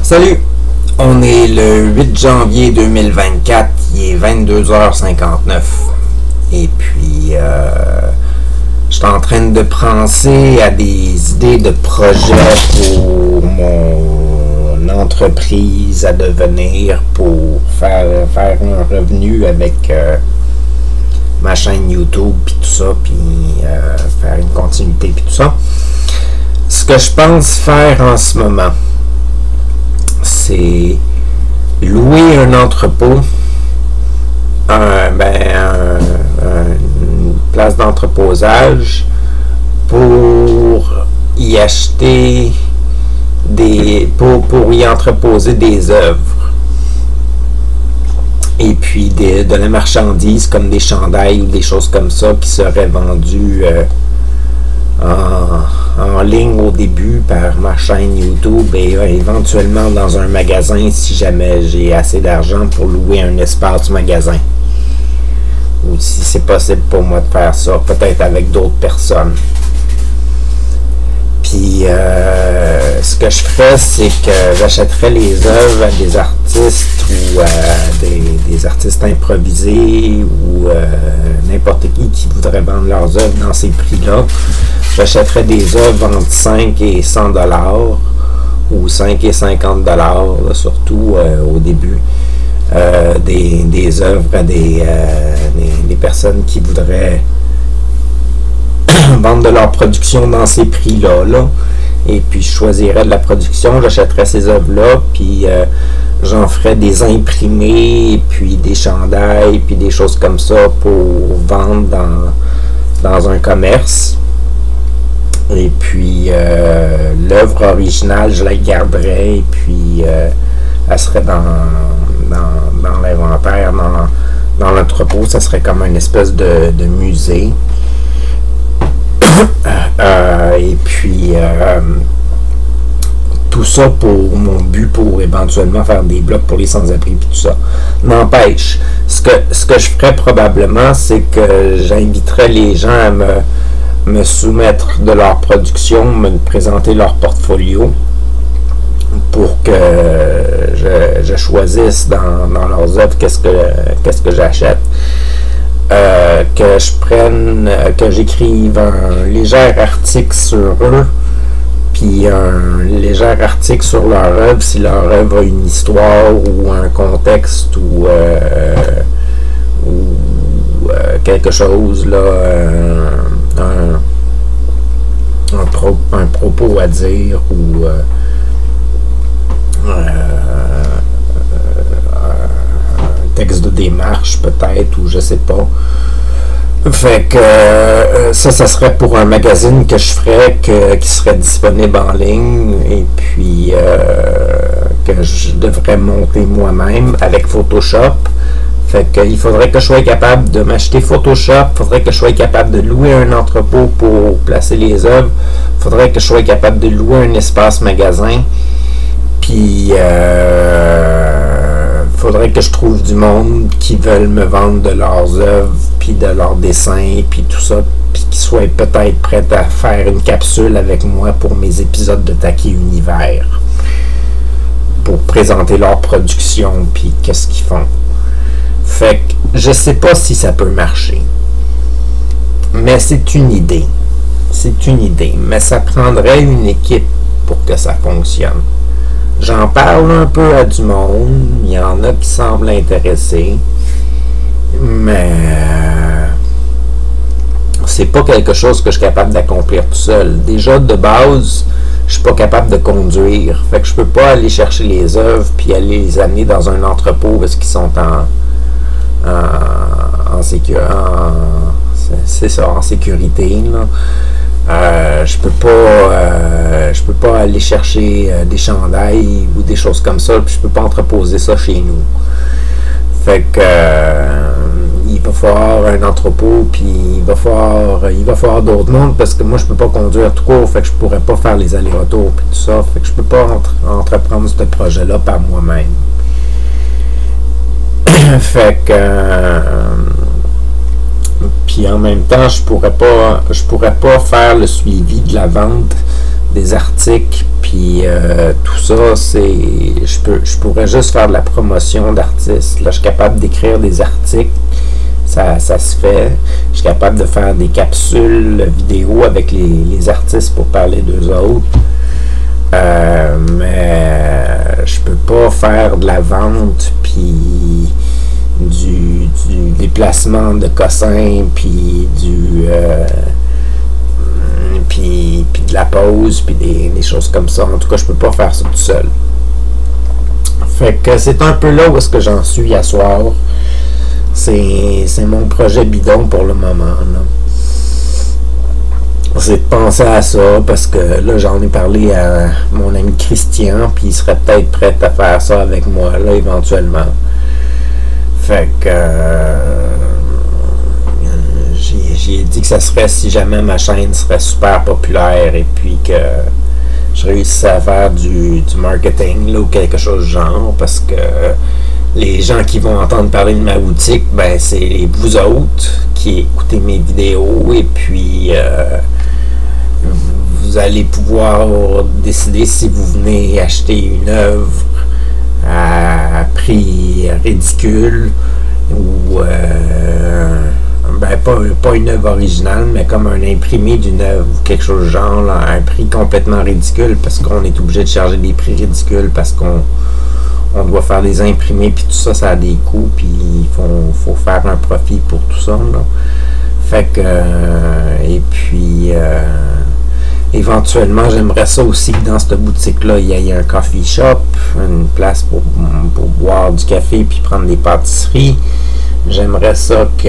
Salut! On est le 8 janvier 2024, il est 22h59. Et puis, je suis en train de penser à des idées de projets pour mon entreprise à devenir, pour faire un revenu avec ma chaîne YouTube, puis tout ça, puis faire une continuité, puis tout ça. Ce que je pense faire en ce moment, c'est louer un entrepôt, une place d'entreposage pour y acheter pour y entreposer des œuvres. Et puis de la marchandise comme des chandails ou des choses comme ça qui seraient vendues en ligne au début par ma chaîne YouTube et éventuellement dans un magasin si jamais j'ai assez d'argent pour louer un espace magasin. Ou si c'est possible pour moi de faire ça, peut-être avec d'autres personnes. Puis ce que je ferais, c'est que j'achèterais les œuvres à des artistes ou à des artistes improvisés ou n'importe qui voudrait vendre leurs œuvres dans ces prix-là. J'achèterais des œuvres entre 5 et 100 $ ou 5 et 50 $, surtout au début. Des œuvres à des personnes qui voudraient vendre de leur production dans ces prix-là. Et puis je choisirais de la production, j'achèterais ces œuvres-là, puis j'en ferais des imprimés, puis des chandails, puis des choses comme ça pour vendre dans un commerce. Et puis l'œuvre originale, je la garderais, et puis elle serait dans l'inventaire, dans l'entrepôt. Ça serait comme une espèce de musée. Et puis tout ça pour mon but, pour éventuellement faire des blocs pour les sans-abri et tout ça. N'empêche, ce que je ferais probablement, c'est que j'inviterais les gens à me soumettre de leur production, me présenter leur portfolio pour que je choisisse dans leurs œuvres qu'est-ce que j'achète. Que j'écrive un léger article sur eux, puis un léger article sur leur œuvre, si leur œuvre a une histoire ou un contexte ou quelque chose, là, un propos à dire ou un texte de démarche peut-être, ou je sais pas. Fait que ça serait pour un magazine que je ferais, qui serait disponible en ligne, et puis que je devrais monter moi-même avec Photoshop. Fait qu'il faudrait que je sois capable de m'acheter Photoshop, il faudrait que je sois capable de louer un entrepôt pour placer les œuvres, il faudrait que je sois capable de louer un espace magasin, puis faudrait que je trouve du monde qui veulent me vendre de leurs œuvres, puis de leurs dessins, puis tout ça, puis qui soient peut-être prêts à faire une capsule avec moi pour mes épisodes de Taquet Univers, pour présenter leur production, puis qu'est-ce qu'ils font. Fait que je sais pas si ça peut marcher, mais c'est une idée. C'est une idée, mais ça prendrait une équipe pour que ça fonctionne. J'en parle un peu à du monde, il y en a qui semblent intéressés, mais c'est pas quelque chose que je suis capable d'accomplir tout seul. Déjà, de base, je suis pas capable de conduire, fait que je peux pas aller chercher les œuvres puis aller les amener dans un entrepôt parce qu'ils sont en sécurité, là. Je peux pas aller chercher des chandails ou des choses comme ça, puis je peux pas entreposer ça chez nous. Fait que il va falloir un entrepôt, puis il va falloir d'autres mondes, parce que moi je peux pas conduire tout court, fait que je pourrais pas faire les allers-retours puis tout ça, fait que je peux pas entreprendre ce projet-là par moi-même. Fait que puis en même temps, je pourrais pas faire le suivi de la vente des articles, puis tout ça, je pourrais juste faire de la promotion d'artistes. Là, je suis capable d'écrire des articles, ça se fait. Je suis capable de faire des capsules vidéo avec les artistes pour parler d'eux autres. Mais je peux pas faire de la vente, puis du déplacement de cossins, puis puis de la pause, puis des choses comme ça. En tout cas, je peux pas faire ça tout seul. Fait que c'est un peu là où est-ce que j'en suis à soir. C'est mon projet bidon pour le moment, là. C'est de penser à ça, parce que là, j'en ai parlé à mon ami Christian, puis il serait peut-être prêt à faire ça avec moi, là, éventuellement. Fait que j'ai dit que ça serait si jamais ma chaîne serait super populaire et puis que je réussissais à faire du marketing, là, ou quelque chose du genre, parce que les gens qui vont entendre parler de ma boutique, ben c'est vous autres qui écoutez mes vidéos, et puis vous allez pouvoir décider si vous venez acheter une œuvre à prix ridicule ou ben pas une œuvre originale, mais comme un imprimé d'une œuvre ou quelque chose du genre, là, à un prix complètement ridicule, parce qu'on est obligé de charger des prix ridicules, parce qu'on doit faire des imprimés, puis tout ça, ça a des coûts, puis il faut faire un profit pour tout ça, là. Fait que et puis éventuellement, j'aimerais ça aussi que dans cette boutique-là, il y ait un coffee shop, une place pour boire du café puis prendre des pâtisseries. J'aimerais ça que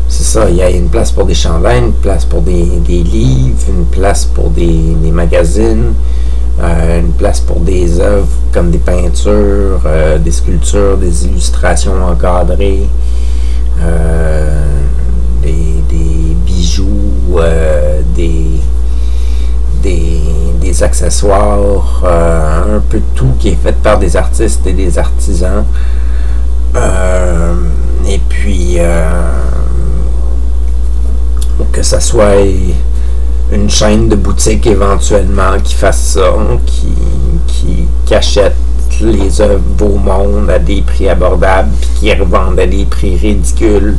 c'est ça, il y ait une place pour des chandails, une place pour des livres, une place pour des magazines, une place pour des œuvres comme des peintures, des sculptures, des illustrations encadrées, des bijoux, des accessoires, un peu de tout qui est fait par des artistes et des artisans. Et puis que ça soit une chaîne de boutiques éventuellement qui fasse ça, qui achète les œuvres beau monde à des prix abordables, puis qui revendent à des prix ridicules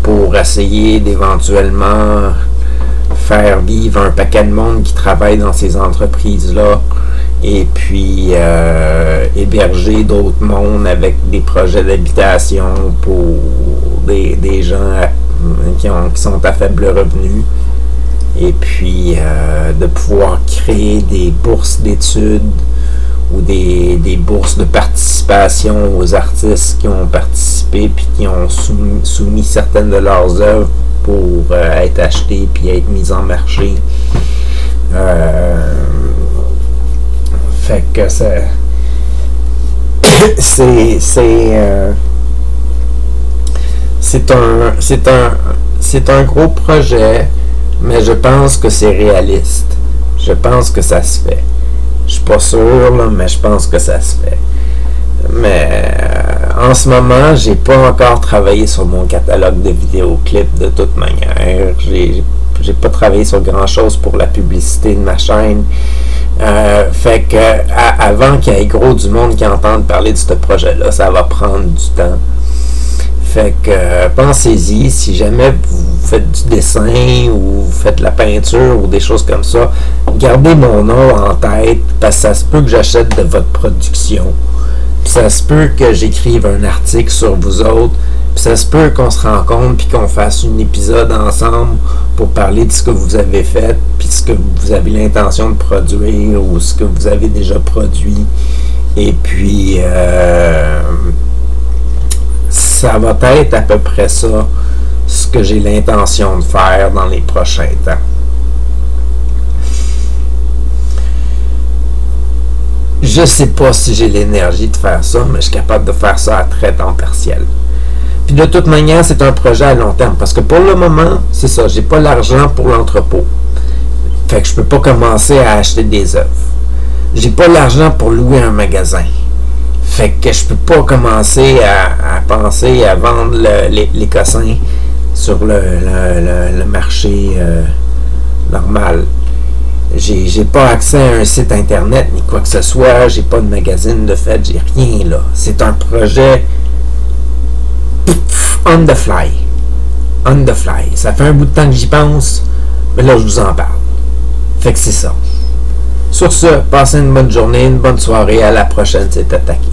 pour essayer d'éventuellement faire vivre un paquet de monde qui travaille dans ces entreprises-là, et puis héberger d'autres mondes avec des projets d'habitation pour des gens qui sont à faible revenu, et puis de pouvoir créer des bourses d'études ou des bourses de participation aux artistes qui ont participé puis qui ont soumis certaines de leurs œuvres pour être achetées puis être mises en marché. Fait que c'est un gros projet, mais je pense que c'est réaliste. Je pense que ça se fait. Je suis pas sûr, là, mais je pense que ça se fait. Mais en ce moment, j'ai pas encore travaillé sur mon catalogue de vidéoclips de toute manière. J'ai pas travaillé sur grand chose pour la publicité de ma chaîne. Fait que avant qu'il y ait gros du monde qui entende parler de ce projet-là, ça va prendre du temps. Fait que pensez-y, si jamais vous faites du dessin ou vous faites de la peinture ou des choses comme ça, gardez mon nom en tête, parce que ça se peut que j'achète de votre production. Puis ça se peut que j'écrive un article sur vous autres, puis ça se peut qu'on se rencontre puis qu'on fasse un épisode ensemble pour parler de ce que vous avez fait, puis ce que vous avez l'intention de produire ou ce que vous avez déjà produit. Et puis ça va être à peu près ça, ce que j'ai l'intention de faire dans les prochains temps. Je sais pas si j'ai l'énergie de faire ça, mais je suis capable de faire ça à très temps partiel. Puis de toute manière, c'est un projet à long terme, parce que pour le moment, c'est ça, j'ai pas l'argent pour l'entrepôt. Fait que je peux pas commencer à acheter des œuvres. J'ai pas l'argent pour louer un magasin. Fait que je peux pas commencer à penser à vendre les cossins sur le marché normal. J'ai pas accès à un site internet ni quoi que ce soit, j'ai pas de magazine de fait, j'ai rien là. C'est un projet on the fly. On the fly. Ça fait un bout de temps que j'y pense, mais là je vous en parle. Fait que c'est ça. Sur ce, passez une bonne journée, une bonne soirée, à la prochaine, c'est attaqué.